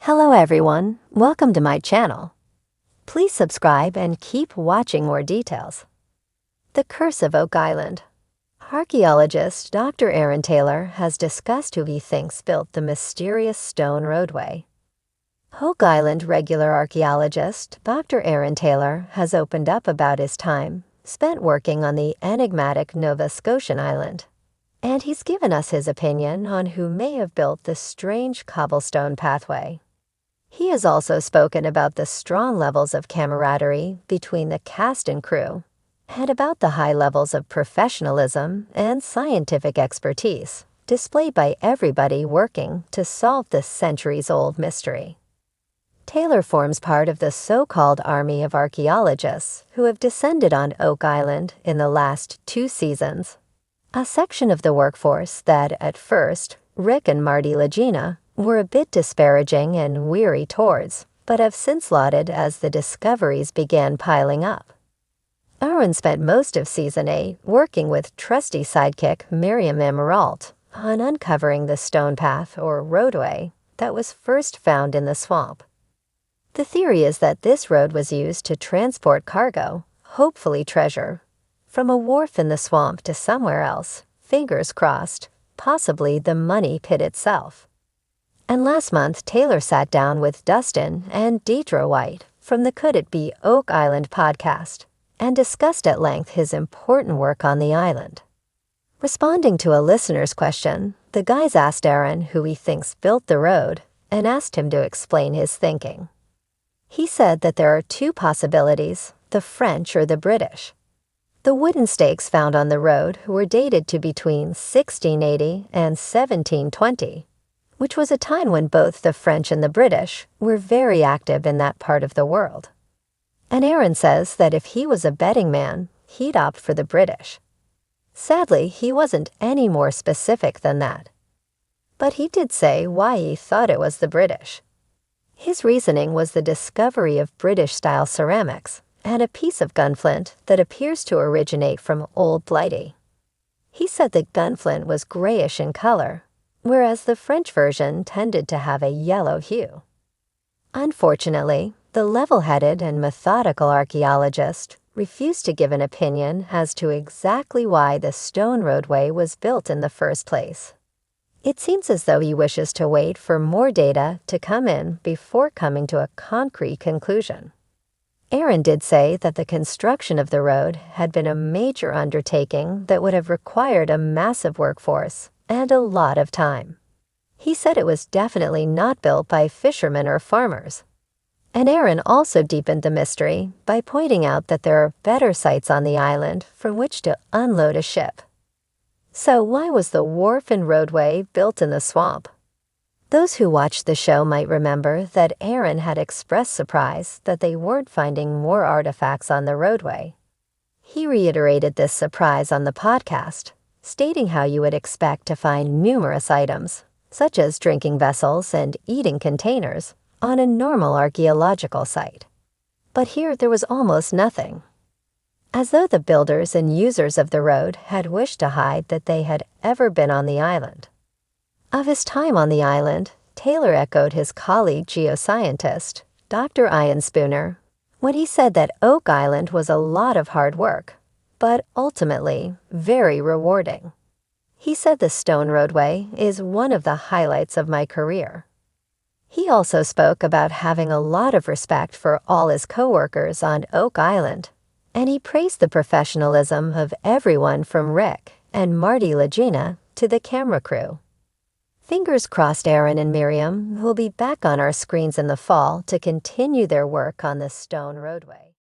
Hello everyone, welcome to my channel. Please subscribe and keep watching more details. The Curse of Oak Island. Archaeologist Dr. Aaron Taylor has discussed who he thinks built the mysterious stone roadway. Oak Island regular archaeologist Dr. Aaron Taylor has opened up about his time spent working on the enigmatic Nova Scotian island. And he's given us his opinion on who may have built this strange cobblestone pathway. He has also spoken about the strong levels of camaraderie between the cast and crew, and about the high levels of professionalism and scientific expertise displayed by everybody working to solve this centuries-old mystery. Taylor forms part of the so-called army of archaeologists who have descended on Oak Island in the last 2 seasons. A section of the workforce that, at first, Rick and Marty Lagina were a bit disparaging and weary towards, but have since lauded as the discoveries began piling up. Aaron spent most of Season 8 working with trusty sidekick Miriam Emerald on uncovering the stone path or roadway that was first found in the swamp. The theory is that this road was used to transport cargo, hopefully treasure, from a wharf in the swamp to somewhere else, fingers crossed, possibly the money pit itself. And last month, Taylor sat down with Dustin and Deidre White from the Could It Be Oak Island podcast and discussed at length his important work on the island. Responding to a listener's question, the guys asked Aaron who he thinks built the road and asked him to explain his thinking. He said that there are 2 possibilities, the French or the British. The wooden stakes found on the road were dated to between 1680 and 1720, which was a time when both the French and the British were very active in that part of the world. And Aaron says that if he was a betting man, he'd opt for the British. Sadly, he wasn't any more specific than that. But he did say why he thought it was the British. His reasoning was the discovery of British-style ceramics and a piece of gunflint that appears to originate from Old Blighty. He said that gunflint was grayish in color, whereas the French version tended to have a yellow hue. Unfortunately, the level-headed and methodical archaeologist refused to give an opinion as to exactly why the stone roadway was built in the first place. It seems as though he wishes to wait for more data to come in before coming to a concrete conclusion. Aaron did say that the construction of the road had been a major undertaking that would have required a massive workforce and a lot of time. He said it was definitely not built by fishermen or farmers. And Aaron also deepened the mystery by pointing out that there are better sites on the island from which to unload a ship. So why was the wharf and roadway built in the swamp? Those who watched the show might remember that Aaron had expressed surprise that they weren't finding more artifacts on the roadway. He reiterated this surprise on the podcast, stating how you would expect to find numerous items, such as drinking vessels and eating containers, on a normal archaeological site. But here there was almost nothing. As though the builders and users of the road had wished to hide that they had ever been on the island. Of his time on the island, Taylor echoed his colleague geoscientist, Dr. Ian Spooner, when he said that Oak Island was a lot of hard work, but ultimately very rewarding. He said the stone roadway is one of the highlights of my career. He also spoke about having a lot of respect for all his co-workers on Oak Island, and he praised the professionalism of everyone from Rick and Marty Lagina to the camera crew. Fingers crossed Aaron and Miriam will be back on our screens in the fall to continue their work on the stone roadway.